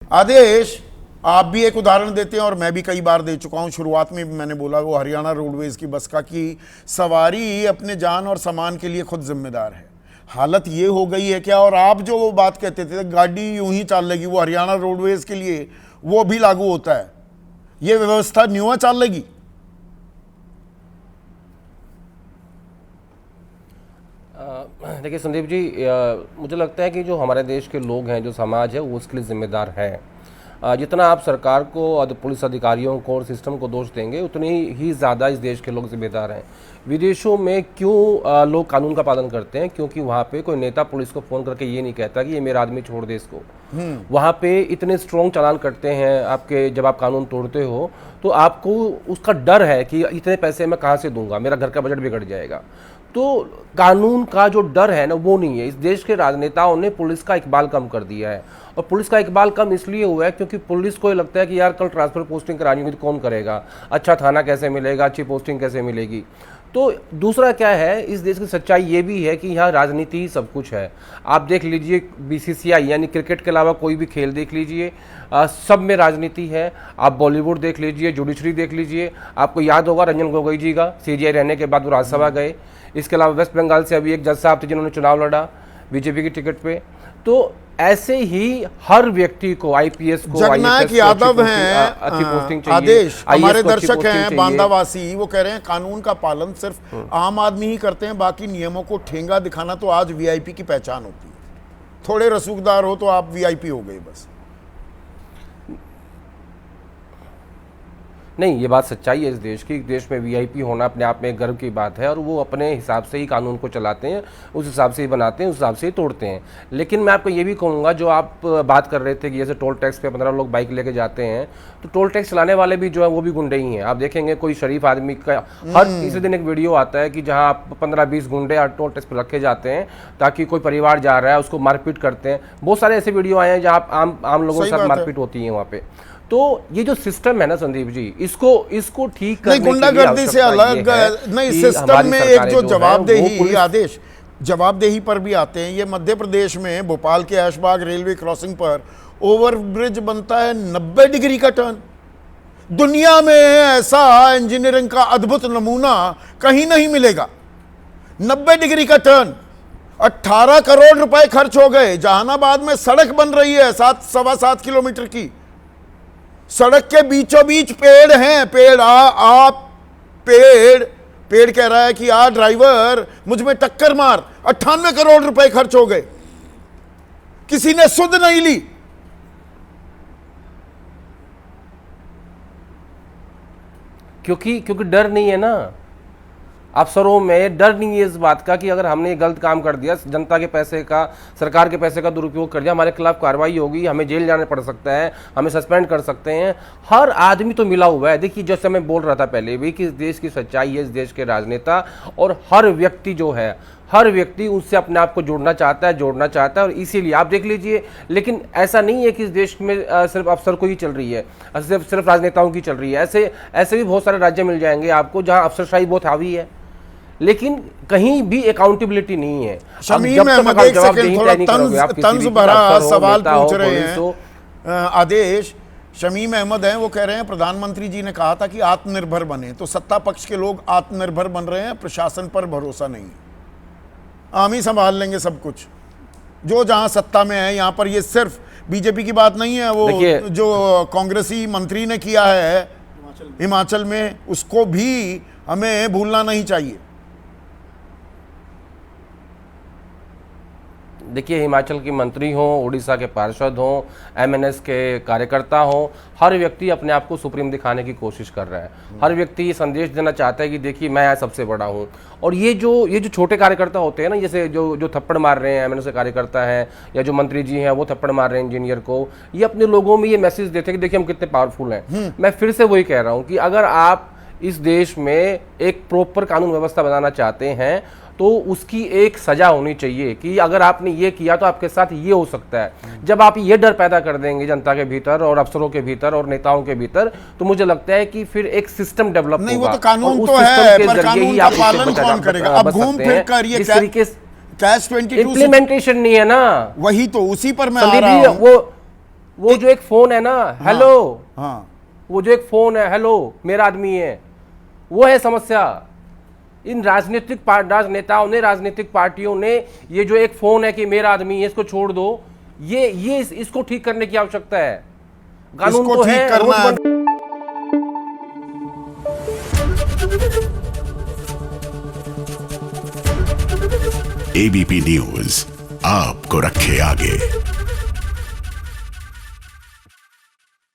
आदेश, आप भी एक उदाहरण देते हैं और मैं भी कई बार दे चुका हूं। शुरुआत में भी मैंने बोला वो हरियाणा रोडवेज की बस का कि सवारी अपने जान और सामान के लिए खुद जिम्मेदार है। हालत ये हो गई है क्या? और आप जो वो बात कहते थे गाड़ी यूं ही चल लेगी, वो हरियाणा रोडवेज के लिए वो भी लागू होता है। ये व्यवस्था न्यू चल लेगी। देखिए संदीप जी, मुझे लगता है कि जो हमारे देश के लोग हैं, जो समाज है, वो उसके लिए जिम्मेदार है। जितना आप सरकार को, पुलिस अधिकारियों को और सिस्टम को दोष देंगे, उतनी ही ज़्यादा इस देश के लोग जिम्मेदार हैं। विदेशों में क्यों लोग कानून का पालन करते हैं? क्योंकि वहाँ पे कोई नेता पुलिस को फ़ोन करके ये नहीं कहता कि ये मेरा आदमी छोड़ दे इसको। वहाँ पे इतने स्ट्रॉन्ग चालान करते हैं आपके, जब आप कानून तोड़ते हो तो आपको उसका डर है कि इतने पैसे मैं कहाँ से दूंगा, मेरा घर का बजट बिगड़ जाएगा। तो कानून का जो डर है ना, वो नहीं है। इस देश के राजनेताओं ने पुलिस का इकबाल कम कर दिया है, और पुलिस का इकबाल कम इसलिए हुआ है क्योंकि पुलिस को ये लगता है कि यार कल ट्रांसफर पोस्टिंग करानी होगी तो कौन करेगा, अच्छा थाना कैसे मिलेगा, अच्छी पोस्टिंग कैसे मिलेगी। तो दूसरा क्या है, इस देश की सच्चाई ये भी है कि यहाँ राजनीति ही सब कुछ है। आप देख लीजिए बीसीसीआई, यानी क्रिकेट के अलावा कोई भी खेल देख लीजिए, सब में राजनीति है। आप बॉलीवुड देख लीजिए, जुडिशरी देख लीजिए। आपको याद होगा रंजन गोगोई जी का सीजीआई रहने के बाद वो राज्यसभा गए। इसके अलावा वेस्ट बंगाल से अभी एक जज साहब थे जिन्होंने चुनाव लड़ा बीजेपी की टिकट पे। तो ऐसे ही हर व्यक्ति को, आईपीएस को, जगनायक यादव हैं, अच्छी पोस्टिंग चाहिए। आदेश, हमारे दर्शक हैं बांदावासी, वो कह रहे हैं कानून का पालन सिर्फ आम आदमी ही करते हैं, बाकी नियमों को ठेंगा दिखाना तो आज वीआईपी की पहचान होती है। थोड़े रसूखदार हो तो आप वीआईपी हो गए बस। नहीं, ये बात सच्चाई है इस देश की। देश में वीआईपी होना अपने आप में गर्व की बात है, और वो अपने हिसाब से ही कानून को चलाते हैं, उस हिसाब से ही बनाते हैं, उस हिसाब से ही तोड़ते हैं। लेकिन मैं आपको ये भी कहूँगा, जो आप बात कर रहे थे कि जैसे टोल टैक्स पे 15 लोग बाइक लेके जाते हैं, तो टोल टैक्स चलाने वाले भी जो है वो भी गुंडे ही हैं। आप देखेंगे कोई शरीफ आदमी का हर तीसरे दिन एक वीडियो आता है कि जहाँ 15-20 गुंडे टोल टैक्स पर रखे जाते हैं ताकि कोई परिवार जा रहा है उसको मारपीट करते हैं। बहुत सारे ऐसे वीडियो आए हैं जहाँ आम लोगों के साथ मारपीट होती है वहाँ पे। तो ये जो सिस्टम है ना संदीप जी, इसको ठीक करने की गुंडागर्दी से अलग नहीं, सिस्टम में एक जो जवाबदेही, आदेश जवाबदेही पर भी आते हैं। ये मध्य प्रदेश में भोपाल के ऐशबाग रेलवे क्रॉसिंग पर ओवरब्रिज बनता है 90 डिग्री का टर्न। दुनिया में ऐसा इंजीनियरिंग का अद्भुत नमूना कहीं नहीं मिलेगा। 90 डिग्री का टर्न, 18 करोड़ रुपए खर्च हो गए। जहानाबाद में सड़क बन रही है 7-7.25 किलोमीटर की। सड़क के बीचों बीच पेड़ हैं। पेड़ कह रहा है कि आ ड्राइवर मुझ में टक्कर मार। 98 करोड़ रुपए खर्च हो गए, किसी ने सुध नहीं ली। क्योंकि डर नहीं है ना अफसरों में, डर नहीं है इस बात का कि अगर हमने गलत काम कर दिया, जनता के पैसे का, सरकार के पैसे का दुरुपयोग कर दिया, हमारे खिलाफ कार्रवाई होगी, हमें जेल जाने पड़ सकता है, हमें सस्पेंड कर सकते हैं। हर आदमी तो मिला हुआ है। देखिए, जैसे मैं बोल रहा था पहले भी कि इस देश की सच्चाई है, इस देश के राजनेता और हर व्यक्ति जो है, हर व्यक्ति उससे अपने आप को जोड़ना चाहता है, और इसीलिए आप देख लीजिए। लेकिन ऐसा नहीं है कि इस देश में सिर्फ अफसर को ही चल रही है, सिर्फ राजनेताओं की चल रही है। ऐसे भी बहुत सारे राज्य मिल जाएंगे आपको जहां अफसरशाही बहुत हावी है, लेकिन कहीं भी अकाउंटेबिलिटी नहीं है। शमीम अहमद एक सेकंड, थोड़ा तंज भरा सवाल पूछ रहे हैं। आदेश, शमीम अहमद हैं, वो कह रहे हैं प्रधानमंत्री जी ने कहा था कि आत्मनिर्भर बने, तो सत्ता पक्ष के लोग आत्मनिर्भर बन रहे हैं, प्रशासन पर भरोसा नहीं है। हम ही संभाल लेंगे सब कुछ, जो जहां सत्ता में है। यहां पर ये सिर्फ बीजेपी की बात नहीं है, वो जो कांग्रेसी मंत्री ने किया है हिमाचल में, उसको भी हमें भूलना नहीं चाहिए। देखिए, हिमाचल की मंत्री हो, उड़ीसा के पार्षद हो, एमएनएस के कार्यकर्ता हो, हर व्यक्ति अपने आप को सुप्रीम दिखाने की कोशिश कर रहा है। हर व्यक्ति ये संदेश देना चाहता है कि देखिए मैं सबसे बड़ा हूँ। और ये जो छोटे कार्यकर्ता होते हैं ना, जैसे जो थप्पड़ मार रहे हैं एमएनएस के कार्यकर्ता हैं, या जो मंत्री जी हैं वो थप्पड़ मार रहे हैं इंजीनियर को, ये अपने लोगों में ये मैसेज देते हैं कि देखिए हम कितने पावरफुल हैं। मैं फिर से वही कह रहा हूँ कि अगर आप इस देश में एक प्रॉपर कानून व्यवस्था बनाना चाहते हैं तो उसकी एक सजा होनी चाहिए कि अगर आपने ये किया तो आपके साथ ये हो सकता है। जब आप ये डर पैदा कर देंगे जनता के भीतर और अफसरों के भीतर और नेताओं के भीतर, तो मुझे लगता है कि फिर एक सिस्टम डेवलप नहीं, वो तो कानून तो है, पर कानून का पालन कौन करेगा? अब घूम फिर कर ये तरीके कैश 22 इम्प्लीमेंटेशन नहीं है ना, वही तो उसी पर मैं आ रहा हूं। वो वो जो एक फोन है ना, हेलो, हाँ, वो जो एक फोन है, हेलो मेरा आदमी है, वो है समस्या। इन राजनेताओं ने, राजनीतिक पार्टियों ने ये जो एक फोन है कि मेरा आदमी है, इसको छोड़ दो, ये इसको ठीक करने की आवश्यकता है। कानून इसको तो ठीक है, करना है। एबीपी न्यूज आपको रखे आगे।